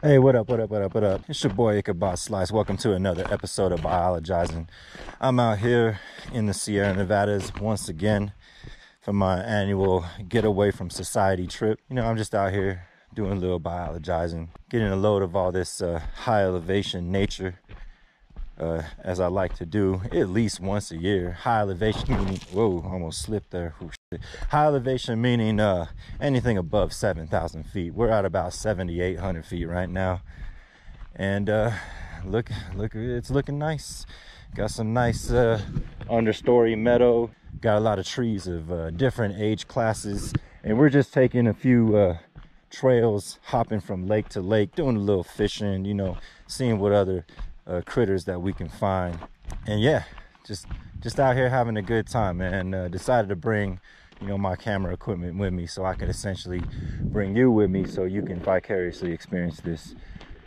Hey, what up, what up, what up, what up? It's your boy Ichabod Slice. Welcome to another episode of Biologyzing. I'm out here in the Sierra Nevadas once again for my annual getaway from society trip. You know, I'm just out here doing a little biologizing, getting a load of all this high elevation nature, as I like to do at least once a year. High elevation meaning, whoa, almost slipped there. Oh, shit. High elevation meaning anything above 7,000 feet. We're at about 7,800 feet right now, and look, it's looking nice. Got some nice understory meadow. Got a lot of trees of different age classes, and we're just taking a few trails, hopping from lake to lake, doing a little fishing, you know, seeing what other critters that we can find. And yeah, just out here having a good time, man. Decided to bring, you know, my camera equipment with me so I could essentially bring you with me so you can vicariously experience this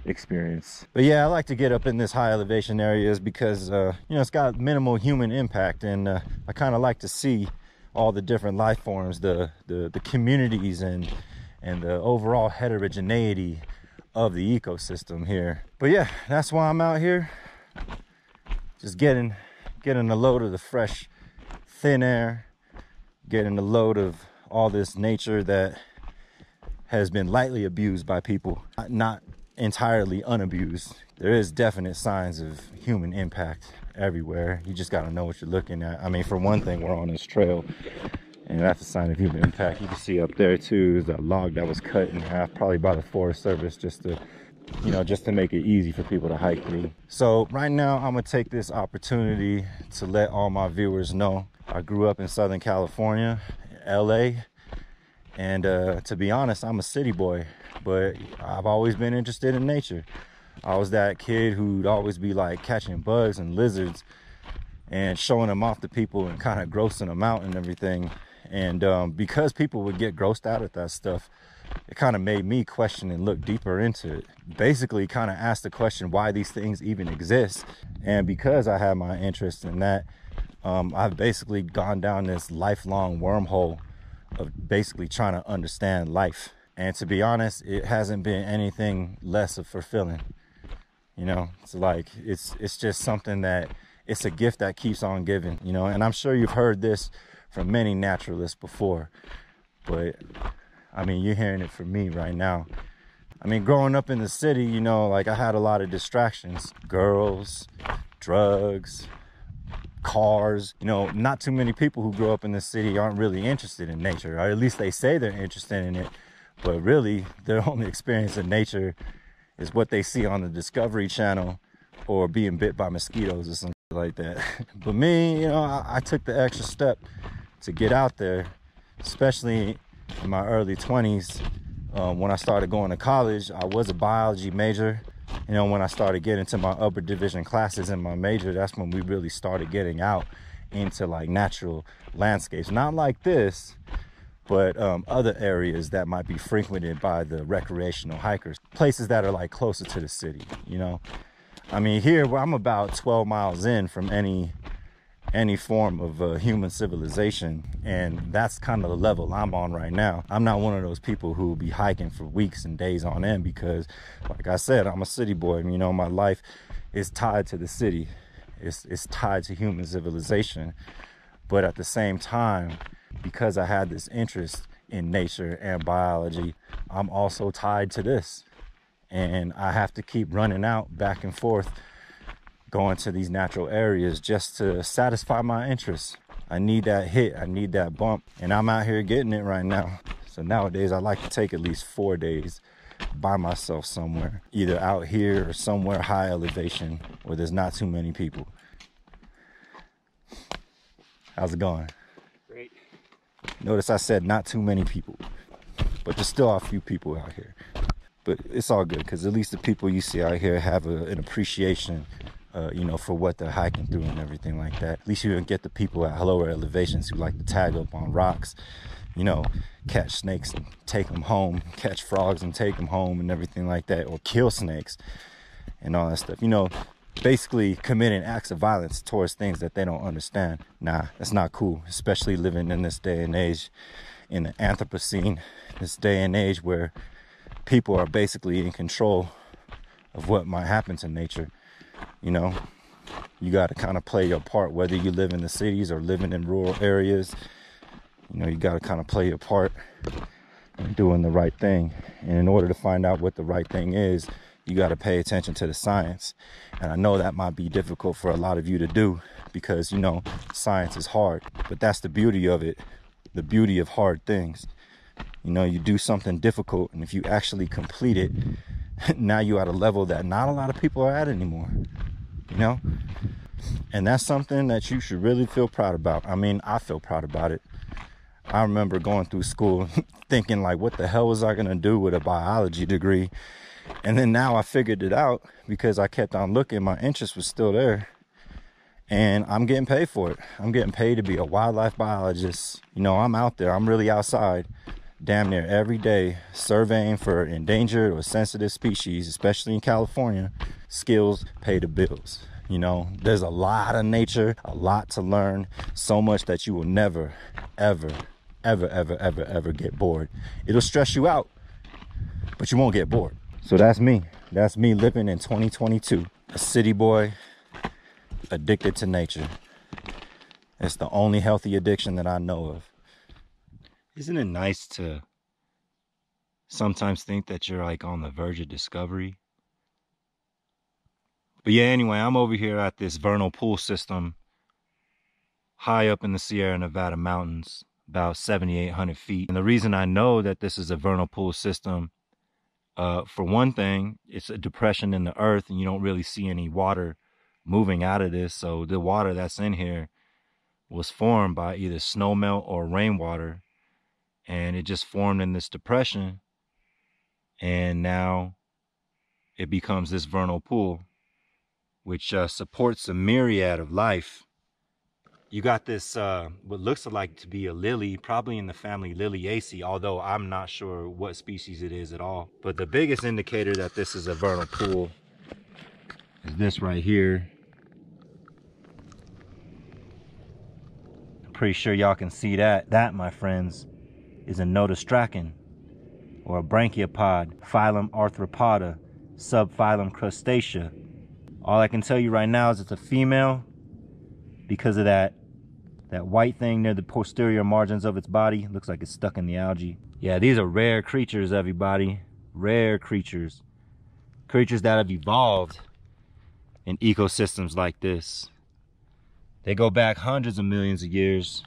experience. But yeah, I like to get up in this high elevation areas because you know, it's got minimal human impact, and I kind of like to see all the different life forms, the communities, and the overall heterogeneity of the ecosystem here. But yeah, that's why I'm out here, just getting a load of the fresh thin air, getting a load of all this nature that has been lightly abused by people, not entirely unabused. There is definite signs of human impact everywhere. You just got to know what you're looking at. I mean, for one thing, we're on this trail, and that's a sign of human impact. You can see up there too is that log that was cut in half, probably by the Forest Service, just to, you know, just to make it easy for people to hike through. So right now, I'm gonna take this opportunity to let all my viewers know I grew up in Southern California, LA, and to be honest, I'm a city boy, but I've always been interested in nature. I was that kid who'd always be like catching bugs and lizards and showing them off to people and kind of grossing them out and everything. And because people would get grossed out at that stuff, it kind of made me question and look deeper into it. Basically kind of ask the question why these things even exist. And because I had my interest in that, I've basically gone down this lifelong wormhole of basically trying to understand life. And to be honest, it hasn't been anything less of fulfilling. You know, it's like, it's just something that, it's a gift that keeps on giving, you know. And I'm sure you've heard this from many naturalists before, but I mean, you're hearing it from me right now. I mean, growing up in the city, you know, like I had a lot of distractions: girls, drugs, cars. You know, not too many people who grow up in the city aren't really interested in nature, or at least they say they're interested in it, but really their only experience in nature is what they see on the Discovery Channel or being bit by mosquitoes or something like that. But me, you know, I took the extra step to get out there, especially in my early 20s. When I started going to college, I was a biology major. You know, when I started getting to my upper division classes in my major, that's when we really started getting out into like natural landscapes. Not like this, but other areas that might be frequented by the recreational hikers. Places that are like closer to the city, you know. I mean, here where I'm about 12 miles in from any form of human civilization, and that's kind of the level I'm on right now. I'm not one of those people who will be hiking for weeks and days on end because, like I said, I'm a city boy. You know, my life is tied to the city. It's tied to human civilization. But at the same time, because I had this interest in nature and biology, I'm also tied to this. And I have to keep running out back and forth, going to these natural areas just to satisfy my interests. I need that hit, I need that bump, and I'm out here getting it right now. So nowadays I like to take at least 4 days by myself somewhere, either out here or somewhere high elevation where there's not too many people. How's it going? Great. Notice I said not too many people, but there's still a few people out here. But it's all good, because at least the people you see out here have an appreciation, you know, for what they're hiking through and everything like that. At least you don't get the people at lower elevations who like to tag up on rocks, you know, catch snakes and take them home, catch frogs and take them home and everything like that, or kill snakes and all that stuff. You know, basically committing acts of violence towards things that they don't understand. Nah, that's not cool, especially living in this day and age, in the Anthropocene, this day and age where people are basically in control of what might happen to nature. You know, you got to kind of play your part, whether you live in the cities or living in rural areas. You know, you got to kind of play your part in doing the right thing. And in order to find out what the right thing is, you got to pay attention to the science. And I know that might be difficult for a lot of you to do because, you know, science is hard. But that's the beauty of it, the beauty of hard things. You know, you do something difficult, and if you actually complete it, now you're at a level that not a lot of people are at anymore, you know? And that's something that you should really feel proud about. I mean, I feel proud about it. I remember going through school thinking like, what the hell was I gonna do with a biology degree? And then now I figured it out because I kept on looking, my interest was still there. And I'm getting paid for it. I'm getting paid to be a wildlife biologist. You know, I'm out there, I'm really outside damn near every day surveying for endangered or sensitive species, especially in California. Skills pay the bills. You know, there's a lot of nature, a lot to learn, so much that you will never, ever get bored. It'll stress you out, but you won't get bored. So that's me. That's me living in 2022. A city boy addicted to nature. It's the only healthy addiction that I know of. Isn't it nice to sometimes think that you're like on the verge of discovery? But yeah, anyway, I'm over here at this vernal pool system high up in the Sierra Nevada mountains, about 7,800 feet. And the reason I know that this is a vernal pool system, for one thing, it's a depression in the earth and you don't really see any water moving out of this. So the water that's in here was formed by either snowmelt or rainwater, and it just formed in this depression, and now it becomes this vernal pool, which supports a myriad of life. You got this what looks like to be a lily, probably in the family Liliaceae, although I'm not sure what species it is at all. But the biggest indicator that this is a vernal pool is this right here. I'm pretty sure y'all can see that. That, my friends, is a notostracan, or a branchiopod, phylum Arthropoda, subphylum Crustacea. All I can tell you right now is it's a female because of that white thing near the posterior margins of its body. Looks like it's stuck in the algae. Yeah, these are rare creatures, everybody. Rare creatures. Creatures that have evolved in ecosystems like this. They go back hundreds of millions of years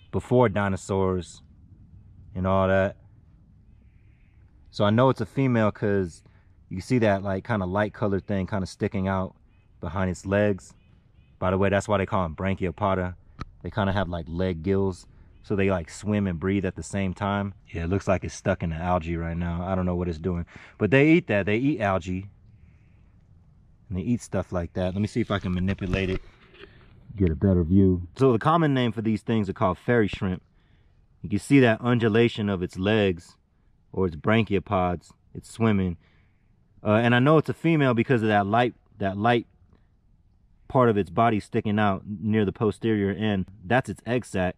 before dinosaurs and all that. So I know it's a female because you see that like kind of light colored thing kind of sticking out behind its legs. By the way, that's why they call them brachiopoda. They kind of have like leg gills, so they like swim and breathe at the same time. Yeah, it looks like it's stuck in the algae right now. I don't know what it's doing, but they eat that. They eat algae and they eat stuff like that. Let me see if I can manipulate it, get a better view. So the common name for these things are called fairy shrimp. You can see that undulation of its legs or its brachiopods. It's swimming. And I know it's a female because of that light part of its body sticking out near the posterior end. That's its egg sac.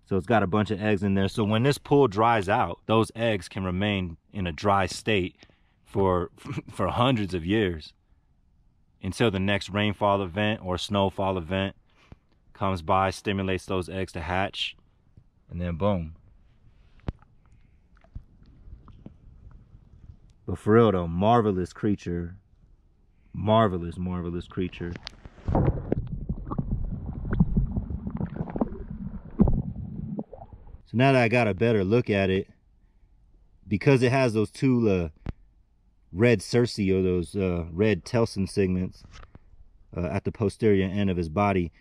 So it's got a bunch of eggs in there. So when this pool dries out, those eggs can remain in a dry state for hundreds of years until the next rainfall event or snowfall event comes by, stimulates those eggs to hatch, and then boom. But for real though, marvelous creature. Marvelous, marvelous creature. So now that I got a better look at it, because it has those two red cerci, or those red telson segments at the posterior end of his body,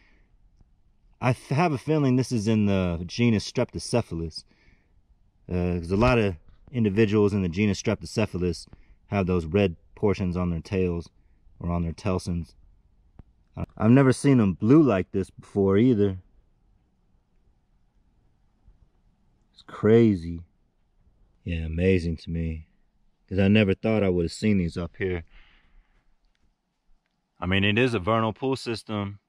I have a feeling this is in the genus Streptocephalus. Because a lot of individuals in the genus Streptocephalus have those red portions on their tails or on their telsons. I've never seen them blue like this before either. It's crazy. Yeah, amazing to me. Because I never thought I would have seen these up here. I mean, it is a vernal pool system.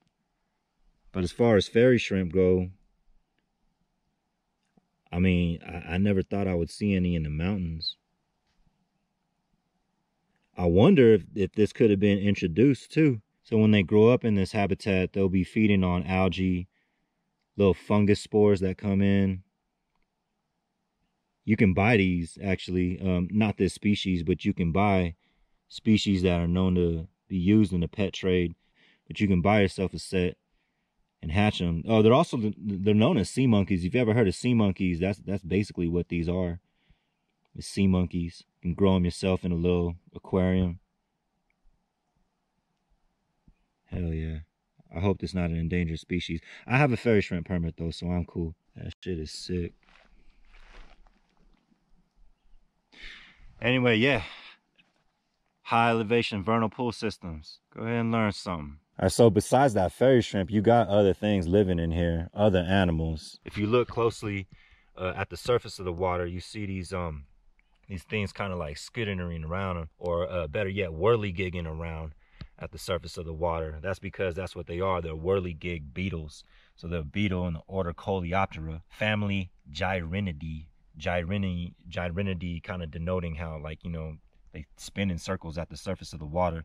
But as far as fairy shrimp go, I mean, I never thought I would see any in the mountains. I wonder if this could have been introduced too. So when they grow up in this habitat, they'll be feeding on algae, little fungus spores that come in. You can buy these actually, not this species, but you can buy species that are known to be used in the pet trade. But you can buy yourself a set and hatch them. Oh, they're known as sea monkeys. If you've ever heard of sea monkeys, that's basically what these are. The sea monkeys. You can grow them yourself in a little aquarium. Hell yeah. I hope it's not an endangered species. I have a fairy shrimp permit though, so I'm cool. That shit is sick. Anyway, yeah. High elevation vernal pool systems. Go ahead and learn something. All right, so besides that fairy shrimp, you got other things living in here, other animals. If you look closely at the surface of the water, you see these things kind of like skittering around, or better yet, whirligigging around at the surface of the water. That's because that's what they are. They're whirligig beetles. So they're a beetle in the order Coleoptera, family Gyrinidae. Gyrinidae kind of denoting how, like, you know, they spin in circles at the surface of the water.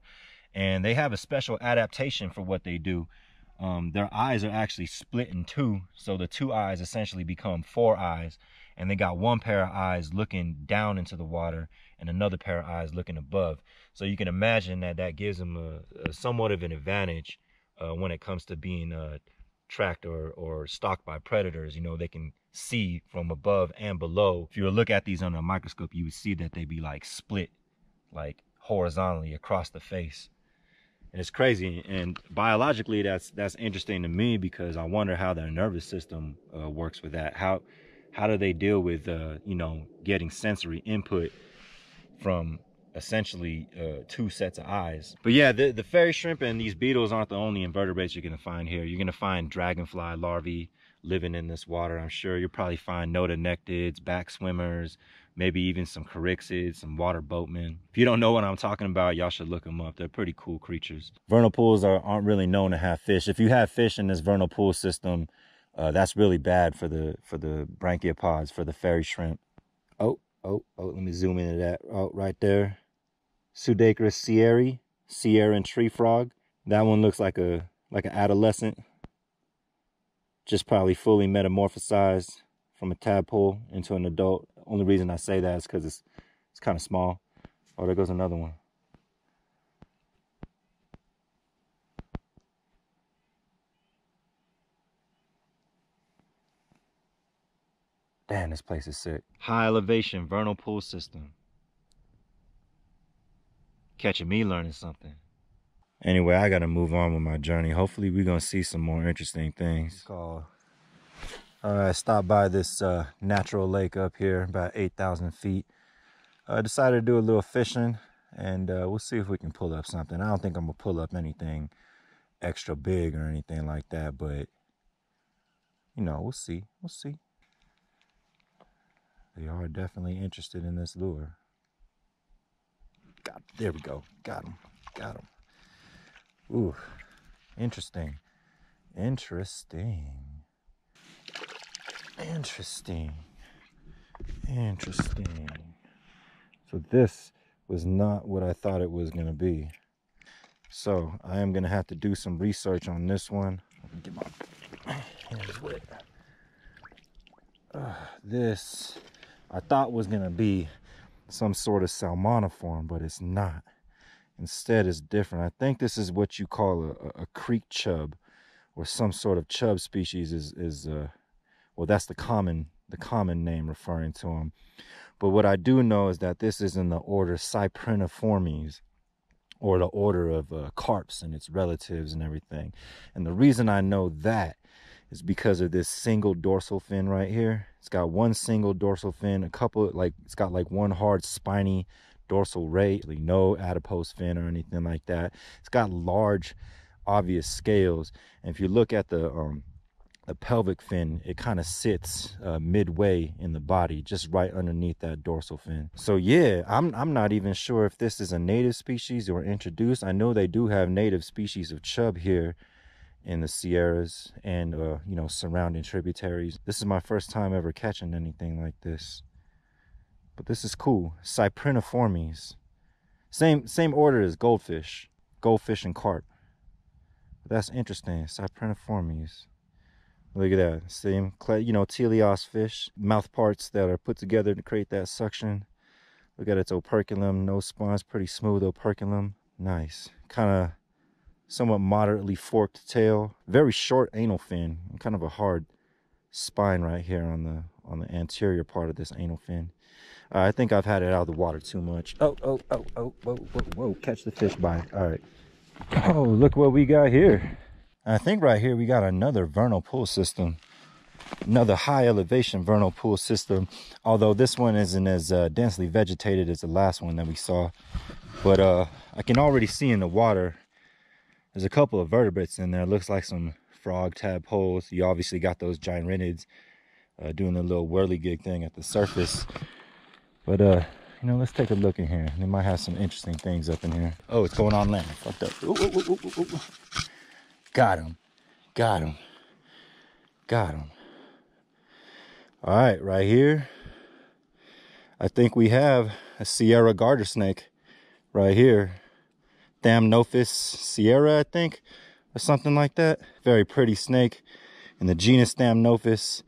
And they have a special adaptation for what they do. Their eyes are actually split in two. So the two eyes essentially become four eyes. And they got one pair of eyes looking down into the water and another pair of eyes looking above. So you can imagine that that gives them a somewhat of an advantage when it comes to being tracked or stalked by predators. You know, they can see from above and below. If you were to look at these under a microscope, you would see that they be like split, like horizontally across the face. And it's crazy. And biologically, that's interesting to me, because I wonder how their nervous system works with that. How do they deal with you know, getting sensory input from essentially two sets of eyes? But yeah, the fairy shrimp and these beetles aren't the only invertebrates you're gonna find here. You're gonna find dragonfly larvae living in this water. I'm sure you'll probably find notonectids, back swimmers, maybe even some charixids, some water boatmen. If you don't know what I'm talking about, y'all should look them up. They're pretty cool creatures. Vernal pools aren't really known to have fish. If you have fish in this vernal pool system, that's really bad for the brachiopods, for the fairy shrimp. Oh, let me zoom into that. Oh, right there. Pseudacris sierri, Sierran tree frog. That one looks like an adolescent. Just probably fully metamorphosized from a tadpole into an adult. Only reason I say that is because it's kind of small. Oh, there goes another one. Damn, this place is sick. High elevation vernal pool system. Catching me learning something. Anyway, I gotta move on with my journey. Hopefully we're gonna see some more interesting things. All right, stopped by this natural lake up here, about 8,000 feet. I decided to do a little fishing, and we'll see if we can pull up something. I don't think I'm gonna pull up anything extra big or anything like that, but you know, we'll see. They are definitely interested in this lure. There we go. Got him. Ooh, interesting. So this was not what I thought it was gonna be. So I am gonna have to do some research on this one. Get my hands wet. This I thought was gonna be some sort of salmoniform, but it's not. Instead, it's different. I think this is what you call a creek chub, or some sort of chub species. Well, that's the common name referring to them. But what I do know is that this is in the order Cypriniformes, or the order of carps and its relatives and everything. And the reason I know that is because of this single dorsal fin right here. It's got one single dorsal fin, it's got like one hard spiny dorsal ray, no adipose fin or anything like that. It's got large, obvious scales. And if you look at the pelvic fin, it kind of sits midway in the body, just right underneath that dorsal fin. So yeah, I'm not even sure if this is a native species or introduced. I know they do have native species of chub here in the Sierras and you know, surrounding tributaries. This is my first time ever catching anything like this, but this is cool. Cypriniformes. Same order as goldfish and carp. That's interesting. Cypriniformes. Look at that. Same, you know, teleos fish. Mouth parts that are put together to create that suction. Look at its operculum. No spines. Pretty smooth operculum. Nice. Kind of somewhat moderately forked tail. Very short anal fin. And kind of a hard spine right here on the anterior part of this anal fin. I think I've had it out of the water too much. Oh, whoa. Catch the fish bite. All right. Oh, look what we got here. I think right here we got another vernal pool system. Another high elevation vernal pool system. Although this one isn't as densely vegetated as the last one that we saw. But I can already see in the water, there's a couple of vertebrates in there. It looks like some frog tadpoles. You obviously got those gyrinids doing a little whirligig thing at the surface. But you know, let's take a look in here. They might have some interesting things up in here. Oh, it's going on land. Fucked up. Ooh. Got him. All right, right here, I think we have a Sierra garter snake right here. Thamnophis sierra, I think, or something like that. Very pretty snake in the genus Thamnophis.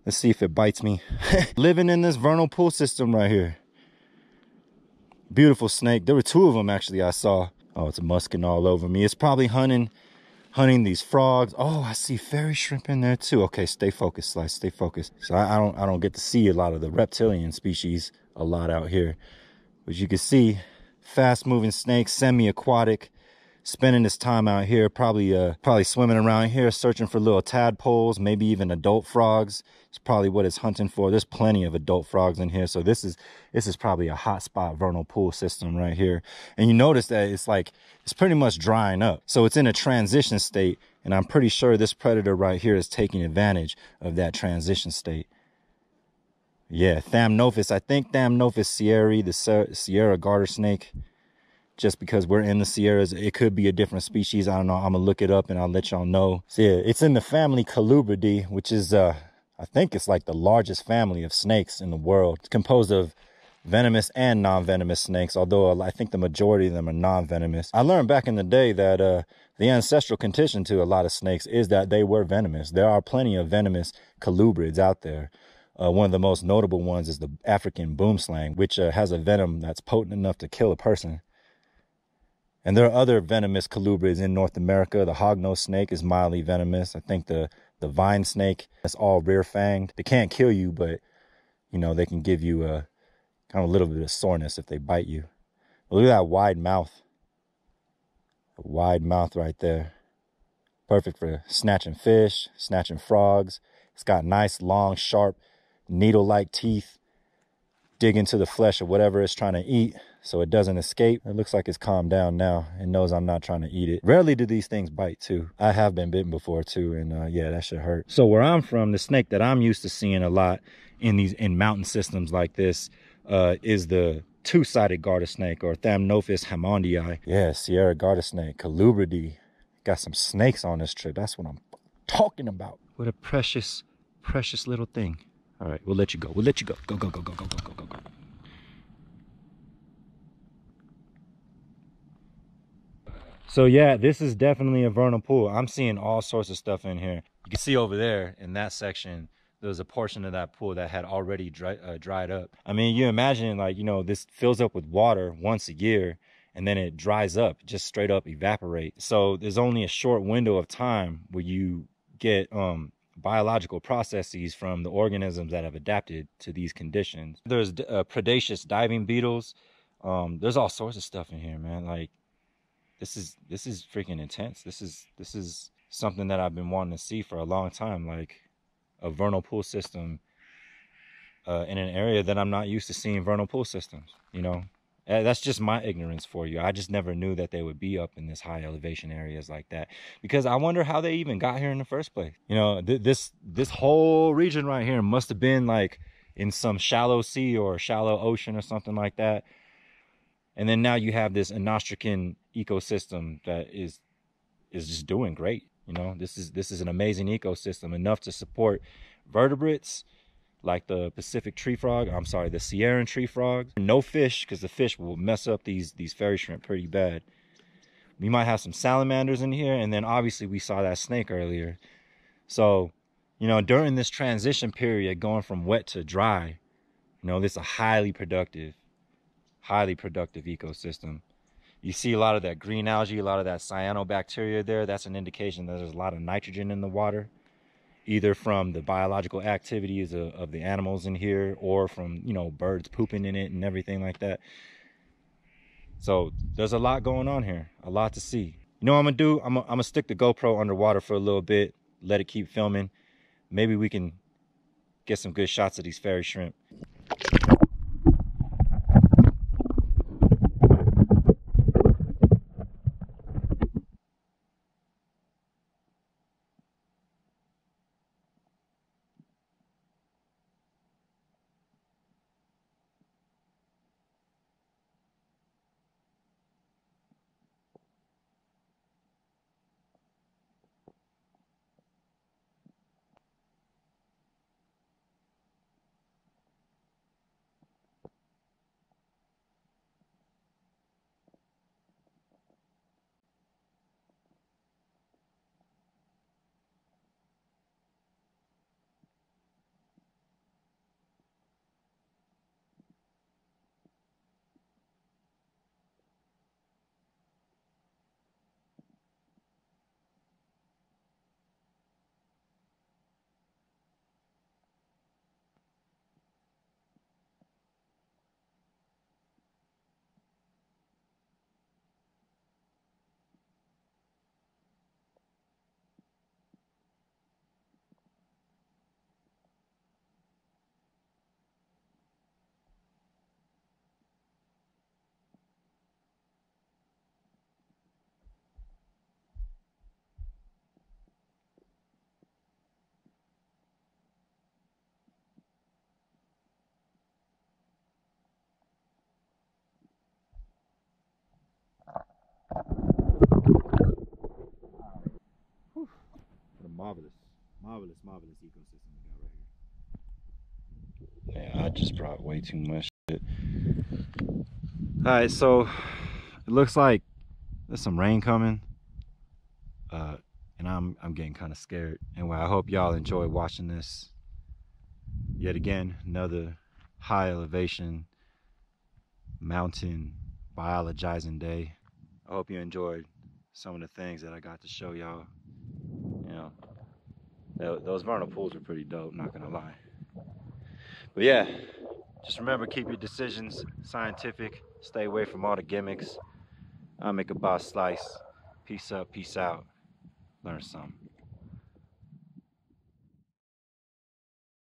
Let's see if it bites me. Living in this vernal pool system right here. Beautiful snake. There were two of them actually I saw. Oh, it's musking all over me. It's probably hunting these frogs. Oh, I see fairy shrimp in there too. Okay, stay focused, Slice. Stay focused. So I don't get to see a lot of the reptilian species a lot out here. But you can see, fast moving snake, semi-aquatic, spending his time out here, probably swimming around here, searching for little tadpoles, maybe even adult frogs. It's probably what it's hunting for. There's plenty of adult frogs in here. So this is probably a hot spot vernal pool system right here. And you notice that it's pretty much drying up. So it's in a transition state. And I'm pretty sure this predator right here is taking advantage of that transition state. Yeah, Thamnophis. I think Thamnophis sierra, the Sierra garter snake. Just because we're in the Sierras, it could be a different species. I don't know. I'm gonna look it up and I'll let y'all know. So yeah, it's in the family Colubridae, which is I think it's like the largest family of snakes in the world. It's composed of venomous and non-venomous snakes, although I think the majority of them are non-venomous. I learned back in the day that the ancestral condition to a lot of snakes is that they were venomous. There are plenty of venomous colubrids out there. One of the most notable ones is the African boomslang, which has a venom that's potent enough to kill a person. And there are other venomous colubrids in North America. The hognose snake is mildly venomous. I think the vine snake is all rear-fanged. They can't kill you, but, you know, they can give you a kind of a little bit of soreness if they bite you. Look at that wide mouth. A wide mouth right there. Perfect for snatching fish, snatching frogs. It's got nice, long, sharp, needle-like teeth. Dig into the flesh of whatever it's trying to eat so it doesn't escape. It looks like it's calmed down now. It knows I'm not trying to eat it. Rarely do these things bite too. I have been bitten before too, and yeah, that should hurt. So where I'm from, the snake that I'm used to seeing a lot in mountain systems like this is the two-sided garter snake, or Thamnophis hammondii. Yeah, Sierra garter snake, Colubridae. Got some snakes on this trip. That's what I'm talking about. What a precious, precious little thing. All right, we'll let you go. We'll let you go. Go. So yeah, this is definitely a vernal pool. I'm seeing all sorts of stuff in here. You can see over there in that section, there was a portion of that pool that had already dried up. I mean, you imagine, like, you know, this fills up with water once a year and then it dries up, just straight up evaporate. So there's only a short window of time where you get biological processes from the organisms that have adapted to these conditions. There's predaceous diving beetles. There's all sorts of stuff in here, man. Like, this is freaking intense. This is something that I've been wanting to see for a long time, like a vernal pool system in an area that I'm not used to seeing vernal pool systems, you know. That's just my ignorance for you. I just never knew that they would be up in this high elevation areas like that, because I wonder how they even got here in the first place. You know, this whole region right here must have been like in some shallow sea or shallow ocean or something like that. And then now you have this anostracan ecosystem that is just doing great. You know, this is an amazing ecosystem, enough to support vertebrates, like the Pacific tree frog, I'm sorry, the Sierran tree frog. No fish, because the fish will mess up these fairy shrimp pretty bad. We might have some salamanders in here, and then obviously we saw that snake earlier. So, you know, during this transition period, going from wet to dry, you know, this is a highly productive ecosystem. You see a lot of that green algae, a lot of that cyanobacteria there. That's an indication that there's a lot of nitrogen in the water, either from the biological activities of the animals in here, or from, you know, birds pooping in it and everything like that. So there's a lot going on here, a lot to see. You know what I'm gonna do? I'm gonna stick the GoPro underwater for a little bit, let it keep filming. Maybe we can get some good shots of these fairy shrimp. What a marvelous ecosystem we got right here. Yeah, I just brought way too much shit. All right, so it looks like there's some rain coming, and I'm getting kind of scared. Anyway, I hope y'all enjoy watching this. Yet again, another high elevation mountain biologizing day. I hope you enjoyed some of the things that I got to show y'all. You know, those vernal pools are pretty dope, not gonna lie. But yeah, just remember, keep your decisions scientific. Stay away from all the gimmicks. I'll make a boss slice. Peace up, peace out. Learn something.